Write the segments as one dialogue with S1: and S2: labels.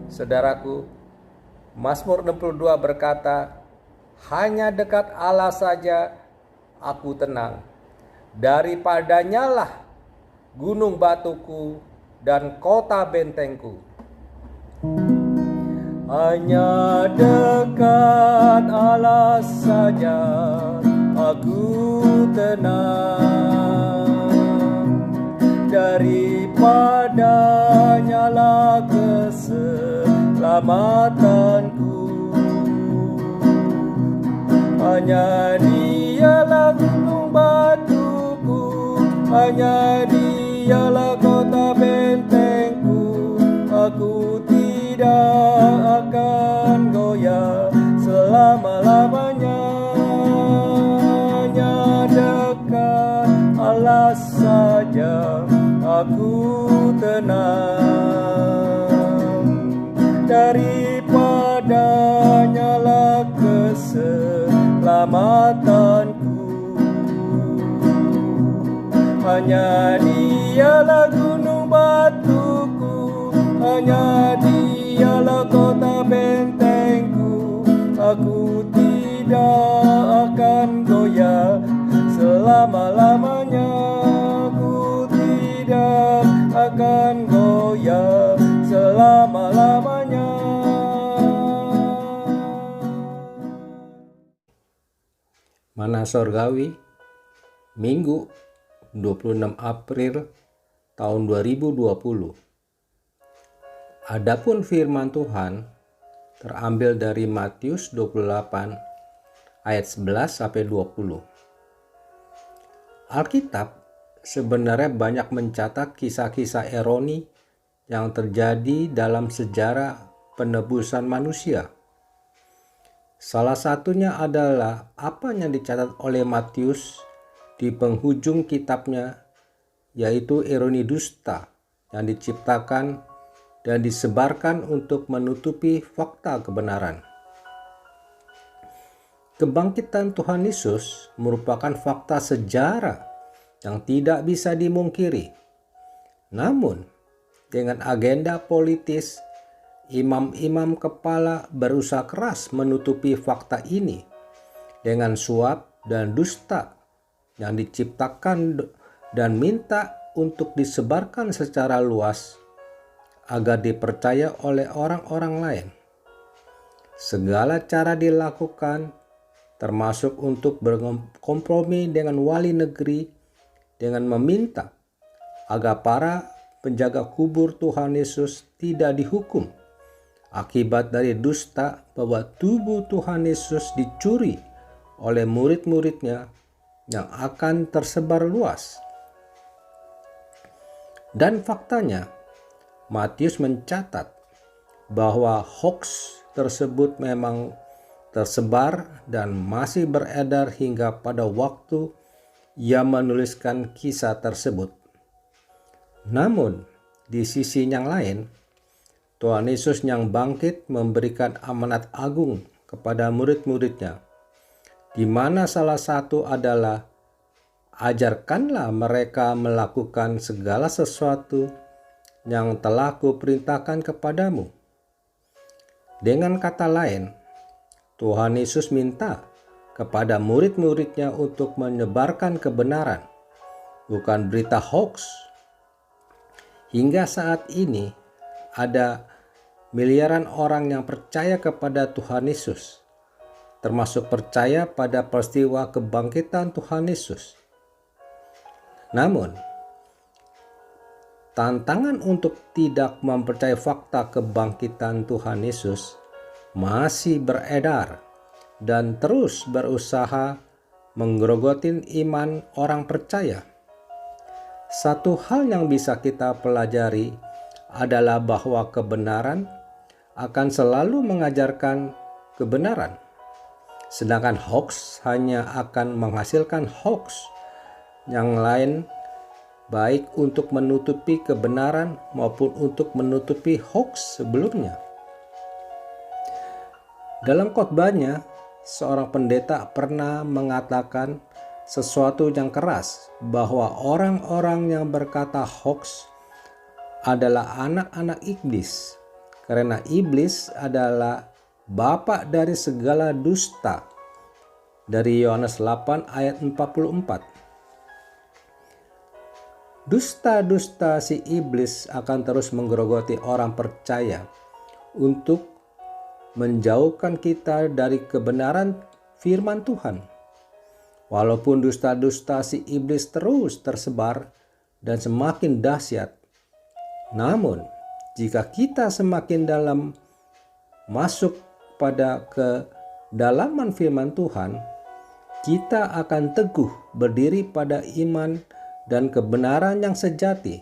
S1: Saudaraku, Mazmur 62 berkata, hanya dekat Allah saja aku tenang. Daripadanya lah gunung batuku dan kota bentengku. Hanya dekat Allah saja aku tenang. Daripadanya lah keselamatanku. Hanya Dialah gunung batuku, hanya Dialah kota bentengku. Aku tidak akan goyah selama-lamanya. Hanya dekat Allah saja aku tenang. Daripadanya lah keselamatanku. Hanya Dialah gunung batuku, hanya Dialah kota bentengku. Aku tidak akan goyah selama-lamanya. Aku tidak akan goyah selama-lamanya. Mana Sorgawi, Minggu 26 April tahun 2020. Adapun firman Tuhan terambil dari Matius 28 ayat 11 sampai 20. Alkitab sebenarnya banyak mencatat kisah-kisah ironi yang terjadi dalam sejarah penebusan manusia. Salah satunya adalah apa yang dicatat oleh Matius di penghujung kitabnya, yaitu ironi dusta yang diciptakan dan disebarkan untuk menutupi fakta kebenaran. Kebangkitan Tuhan Yesus merupakan fakta sejarah yang tidak bisa dimungkiri. Namun, dengan agenda politis, imam-imam kepala berusaha keras menutupi fakta ini dengan suap dan dusta yang diciptakan dan minta untuk disebarkan secara luas agar dipercaya oleh orang-orang lain. Segala cara dilakukan, termasuk untuk berkompromi dengan wali negeri dengan meminta agar para penjaga kubur Tuhan Yesus tidak dihukum akibat dari dusta bahwa tubuh Tuhan Yesus dicuri oleh murid-muridnya yang akan tersebar luas. Dan faktanya, Matius mencatat bahwa hoax tersebut memang tersebar dan masih beredar hingga pada waktu ia menuliskan kisah tersebut. Namun, di sisi yang lain, Tuhan Yesus yang bangkit memberikan amanat agung kepada murid-muridnya, di mana salah satu adalah ajarkanlah mereka melakukan segala sesuatu yang telah kuperintahkan kepadamu. Dengan kata lain, Tuhan Yesus minta kepada murid-muridnya untuk menyebarkan kebenaran, bukan berita hoax. Hingga saat ini ada miliaran orang yang percaya kepada Tuhan Yesus, termasuk percaya pada peristiwa kebangkitan Tuhan Yesus. Namun, tantangan untuk tidak mempercayai fakta kebangkitan Tuhan Yesus masih beredar dan terus berusaha menggerogotin iman orang percaya. Satu hal yang bisa kita pelajari adalah bahwa kebenaran akan selalu mengajarkan kebenaran, sedangkan hoax hanya akan menghasilkan hoax yang lain, baik untuk menutupi kebenaran maupun untuk menutupi hoax sebelumnya. Dalam khotbahnya, seorang pendeta pernah mengatakan sesuatu yang keras, bahwa orang-orang yang berkata hoax adalah anak-anak iblis, karena iblis adalah bapa dari segala dusta. Dari Yohanes 8 ayat 44. Dusta-dusta si iblis akan terus menggerogoti orang percaya untuk menjauhkan kita dari kebenaran firman Tuhan. Walaupun dusta-dusta si iblis terus tersebar dan semakin dahsyat, namun jika kita semakin dalam masuk pada kedalaman firman Tuhan, kita akan teguh berdiri pada iman dan kebenaran yang sejati.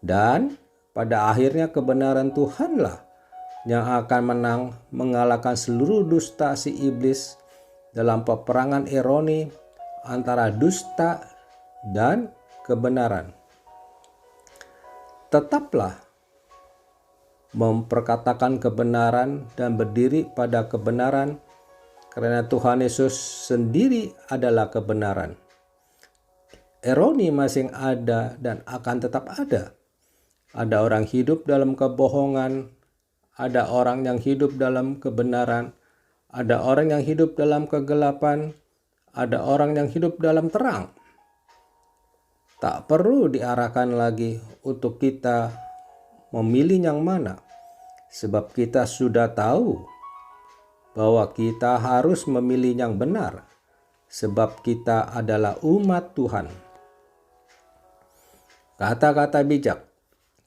S1: Dan pada akhirnya kebenaran Tuhanlah yang akan menang mengalahkan seluruh dusta si iblis dalam peperangan ironi antara dusta dan kebenaran. Tetaplah memperkatakan kebenaran dan berdiri pada kebenaran, karena Tuhan Yesus sendiri adalah kebenaran. Ironi masih ada dan akan tetap ada. Ada orang hidup dalam kebohongan, ada orang yang hidup dalam kebenaran, ada orang yang hidup dalam kegelapan, ada orang yang hidup dalam terang. Tak perlu diarahkan lagi untuk kita memilih yang mana, sebab kita sudah tahu bahwa kita harus memilih yang benar, sebab kita adalah umat Tuhan. Kata-kata bijak,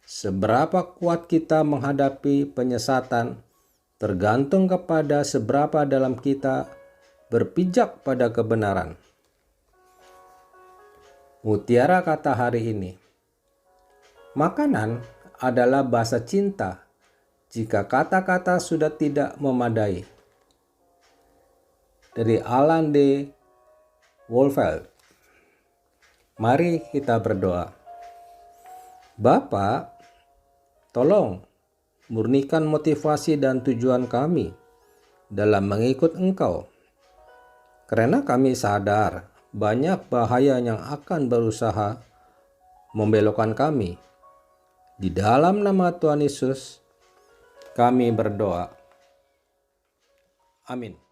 S1: seberapa kuat kita menghadapi penyesatan tergantung kepada seberapa dalam kita berpijak pada kebenaran. Mutiara kata hari ini, makanan adalah bahasa cinta jika kata-kata sudah tidak memadai. Dari Alan D. Wolfeld. Mari kita berdoa. Bapa, tolong murnikan motivasi dan tujuan kami dalam mengikut Engkau. Karena kami sadar banyak bahaya yang akan berusaha membelokkan kami. Di dalam nama Tuhan Yesus, kami berdoa. Amin.